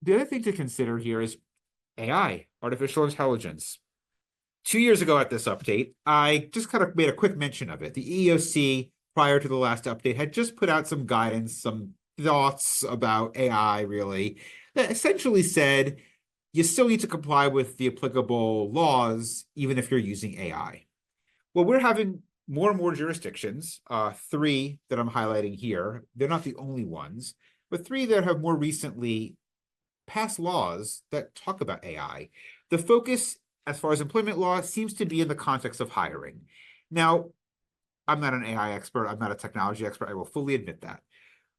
The other thing to consider here is AI, artificial intelligence. 2 years ago at this update, I just kind of made a quick mention of it. The EEOC, prior to the last update, had just put out some guidance, some thoughts about AI, really, that essentially said you still need to comply with the applicable laws, even if you're using AI. Well, we're having more and more jurisdictions, three that I'm highlighting here. They're not the only ones, but three that have more recently passed laws that talk about AI. The focus, as far as employment law, seems to be in the context of hiring. Now, I'm not an AI expert. I'm not a technology expert. I will fully admit that.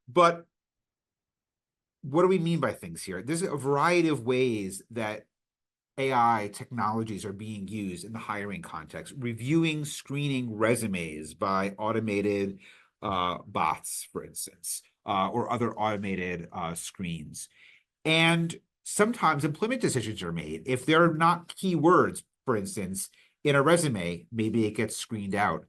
But what do we mean by things here? There's a variety of ways that AI technologies are being used in the hiring context, reviewing, screening resumes by automated bots, for instance, or other automated screens. And sometimes employment decisions are made. If there are not keywords, for instance, in a resume, maybe it gets screened out.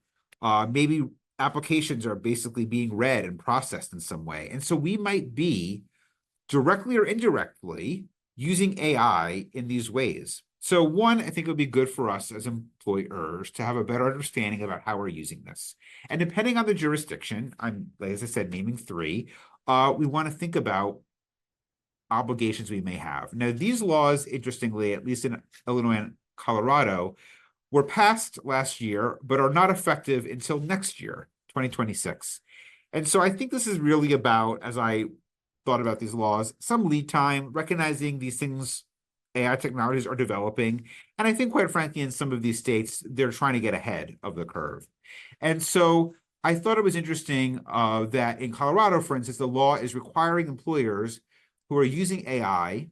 Maybe applications are basically being read and processed in some way. And so we might be directly or indirectly using AI in these ways. So one, I think it would be good for us as employers to have a better understanding about how we're using this. And depending on the jurisdiction, I'm, as I said, naming three, we want to think about obligations we may have. Now, these laws, interestingly, at least in Illinois and Colorado, were passed last year, but are not effective until next year, 2026. And so I think this is really about, as I thought about these laws, some lead time, recognizing these things, AI technologies are developing. And I think, quite frankly, in some of these states, they're trying to get ahead of the curve. And so I thought it was interesting that in Colorado, for instance, the law is requiring employers who are using AI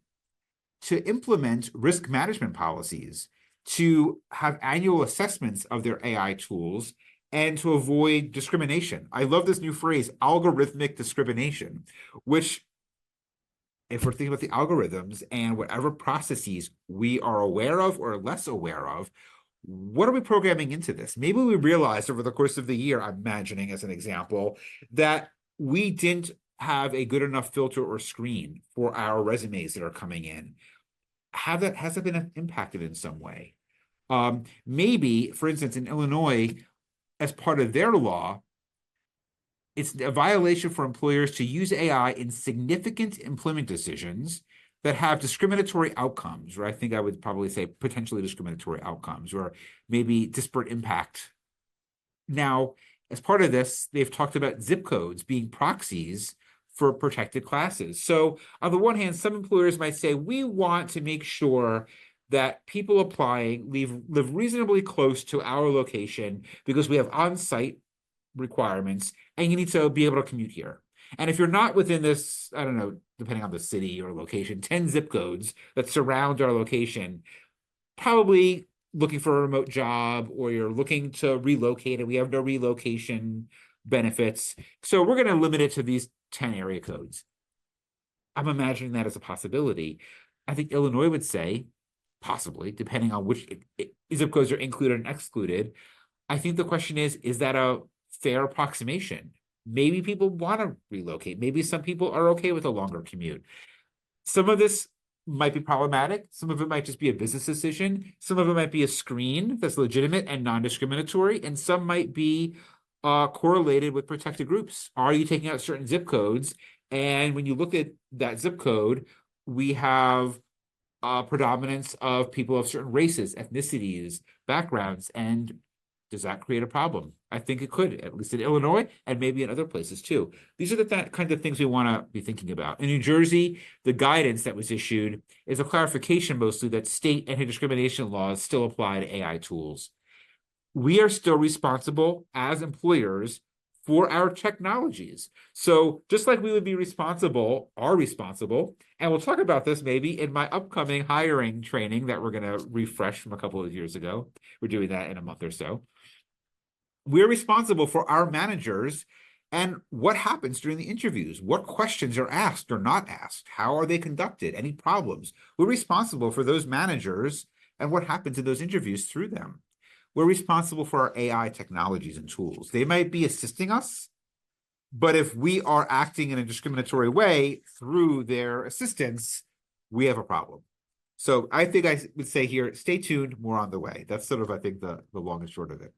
to implement risk management policies, to have annual assessments of their AI tools, and to avoid discrimination. I love this new phrase, algorithmic discrimination, which, if we're thinking about the algorithms and whatever processes we are aware of or less aware of, what are we programming into this? Maybe we realized over the course of the year, I'm imagining as an example, that we didn't have a good enough filter or screen for our resumes that are coming in. Has that been impacted in some way? Maybe, for instance, in Illinois, as part of their law, it's a violation for employers to use AI in significant employment decisions that have discriminatory outcomes, or I think I would probably say potentially discriminatory outcomes, or maybe disparate impact. Now, as part of this, they've talked about zip codes being proxies for protected classes. So on the one hand, some employers might say, we want to make sure that people applying live reasonably close to our location because we have on-site requirements and you need to be able to commute here. And if you're not within this, I don't know, depending on the city or location, 10 zip codes that surround our location, probably looking for a remote job, or you're looking to relocate and we have no relocation benefits. So we're going to limit it to these 10 area codes. I'm imagining that as a possibility. I think Illinois would say, possibly, depending on which zip codes are included and excluded. I think the question is that a fair approximation? Maybe people want to relocate. Maybe some people are okay with a longer commute. Some of this might be problematic. Some of it might just be a business decision. Some of it might be a screen that's legitimate and non-discriminatory. And some might be correlated with protected groups. Are you taking out certain zip codes? And when you look at that zip code, we have predominance of people of certain races, ethnicities, backgrounds, and does that create a problem? I think it could, at least in Illinois and maybe in other places too. These are the kind of things we want to be thinking about. In New Jersey, the guidance that was issued is a clarification mostly that state anti-discrimination laws still apply to AI tools. We are still responsible as employers for our technologies. So just like we would be responsible, and we'll talk about this maybe in my upcoming hiring training that we're going to refresh from a couple of years ago. We're doing that in a month or so. We're responsible for our managers and what happens during the interviews. What questions are asked or not asked? How are they conducted? Any problems? We're responsible for those managers and what happens in those interviews through them. We're responsible for our AI technologies and tools. They might be assisting us, but if we are acting in a discriminatory way through their assistance, we have a problem. So I think I would say here, stay tuned, more on the way. That's sort of, I think, the long and short of it.